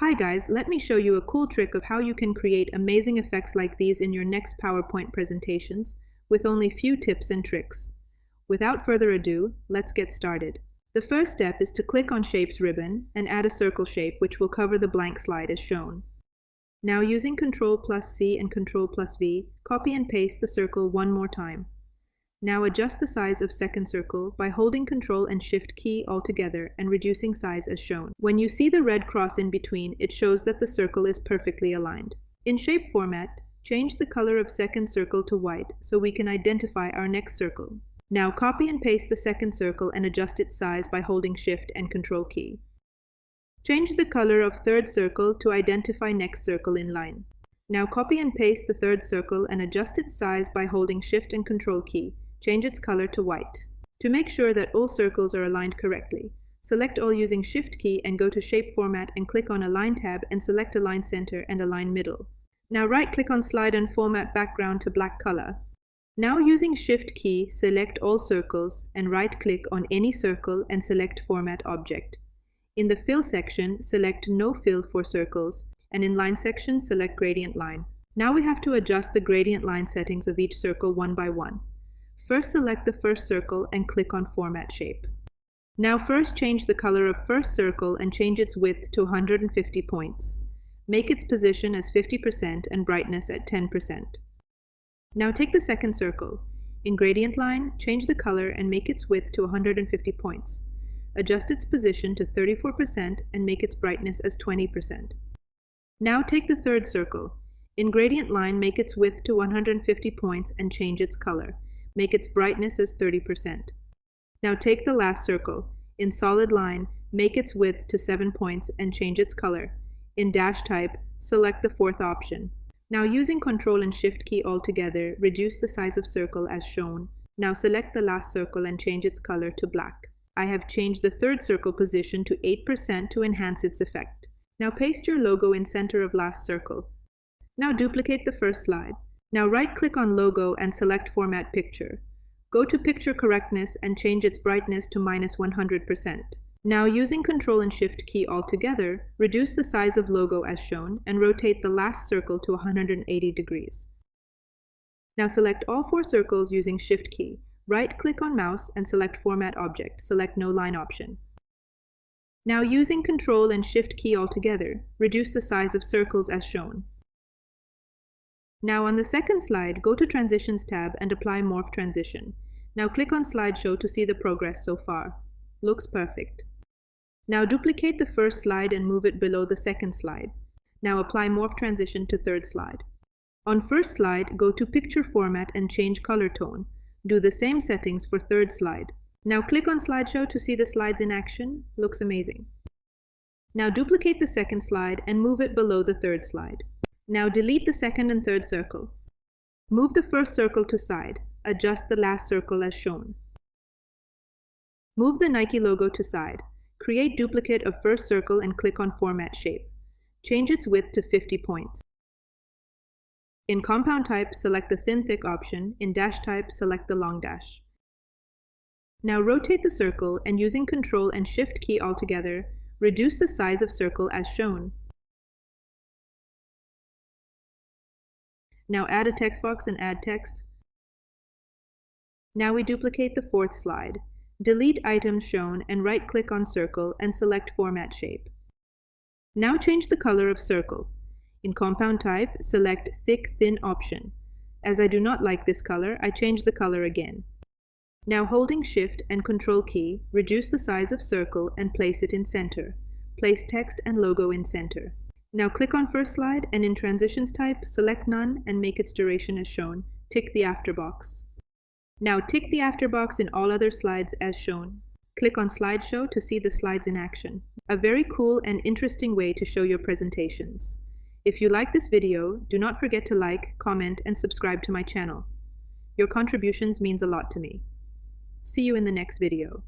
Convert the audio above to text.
Hi guys, let me show you a cool trick of how you can create amazing effects like these in your next PowerPoint presentations with only few tips and tricks. Without further ado, let's get started. The first step is to click on Shapes ribbon and add a circle shape which will cover the blank slide as shown. Now using Ctrl+C and Ctrl+V, copy and paste the circle one more time. Now adjust the size of second circle by holding Ctrl and Shift key all together and reducing size as shown. When you see the red cross in between, it shows that the circle is perfectly aligned. In shape format, change the color of second circle to white so we can identify our next circle. Now copy and paste the second circle and adjust its size by holding Shift and Ctrl key. Change the color of third circle to identify next circle in line. Now copy and paste the third circle and adjust its size by holding Shift and Ctrl key. Change its color to white. To make sure that all circles are aligned correctly, select all using Shift key and go to Shape Format and click on Align tab and select Align Center and Align Middle. Now right-click on Slide and format background to black color. Now using Shift key, select all circles and right-click on any circle and select Format Object. In the Fill section, select No Fill for circles, and in Line section, select Gradient Line. Now we have to adjust the gradient line settings of each circle one by one. First select the first circle and click on Format Shape. Now first change the color of first circle and change its width to 150 points. Make its position as 50% and brightness at 10%. Now take the second circle. In Gradient Line, change the color and make its width to 150 points. Adjust its position to 34% and make its brightness as 20%. Now take the third circle. In Gradient Line, make its width to 150 points and change its color. Make its brightness as 30%. Now take the last circle. In Solid Line, make its width to 7 points and change its color. In Dash Type, select the fourth option. Now using Ctrl and Shift key all together, reduce the size of circle as shown. Now select the last circle and change its color to black. I have changed the third circle position to 8% to enhance its effect. Now paste your logo in center of last circle. Now duplicate the first slide. Now right-click on Logo and select Format Picture. Go to Picture Correctness and change its brightness to -100%. Now using Ctrl and Shift key all together, reduce the size of logo as shown and rotate the last circle to 180 degrees. Now select all four circles using Shift key. Right-click on mouse and select Format Object. Select No Line option. Now using Ctrl and Shift key all together, reduce the size of circles as shown. Now on the second slide, go to Transitions tab and apply Morph Transition. Now click on Slideshow to see the progress so far. Looks perfect. Now duplicate the first slide and move it below the second slide. Now apply Morph Transition to third slide. On first slide, go to Picture Format and change color tone. Do the same settings for third slide. Now click on Slideshow to see the slides in action. Looks amazing. Now duplicate the second slide and move it below the third slide. Now delete the second and third circle. Move the first circle to side. Adjust the last circle as shown. Move the Nike logo to side. Create duplicate of first circle and click on Format Shape. Change its width to 50 points. In Compound Type, select the Thin Thick option. In Dash Type, select the Long Dash. Now rotate the circle and using Ctrl and Shift key all together, reduce the size of circle as shown. Now add a text box and add text. Now we duplicate the fourth slide. Delete items shown and right-click on circle and select Format Shape. Now change the color of circle. In Compound Type, select Thick Thin option. As I do not like this color, I change the color again. Now holding Shift and Ctrl key, reduce the size of circle and place it in center. Place text and logo in center. Now click on first slide and in Transitions type, select None and make its duration as shown. Tick the after box. Now tick the after box in all other slides as shown. Click on Slideshow to see the slides in action. A very cool and interesting way to show your presentations. If you like this video, do not forget to like, comment, and subscribe to my channel. Your contributions means a lot to me. See you in the next video.